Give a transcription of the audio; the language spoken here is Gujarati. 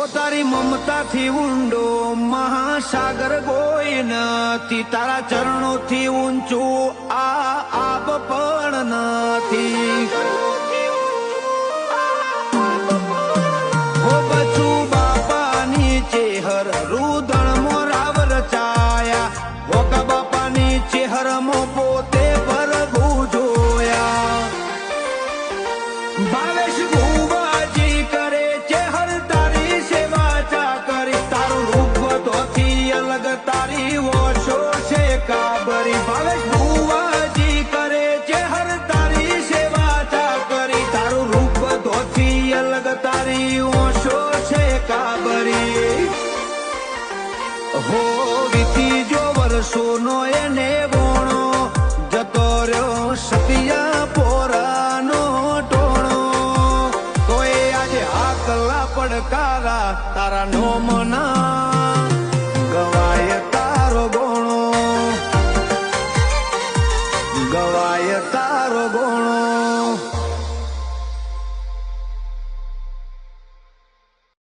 હો તારી મમતાથી ઊંડો મહાસાગર કોઈ નથી, તારા ચરણોથી ઊંચું આ આબ પણ નથી. હો બચું બાપાની ચેહર રુદણ મોરાવ રચાયા, હોકા બાપાની ચેહર મો પોતે પ્રભુ જોયા. ભાવેશ ભુવાજી કરે ચેહર તારી સેવા ચાકરી, તારું રૂપ ધોથી અલગ તારી ઓછો છે કાબરી. ભાવેશ ભુવાજી કરે ચેહર તારી સેવા ચાકરી, તારું રૂપ ધોથી અલગ તારી ઓછો છે કાબરી. હો વીતી જો વર્ષોનો એને વોણો, જતો રહ્યો સતિયા પોરાનો ટોણો, તોય આજે આકલા પડકારા તારા નોમના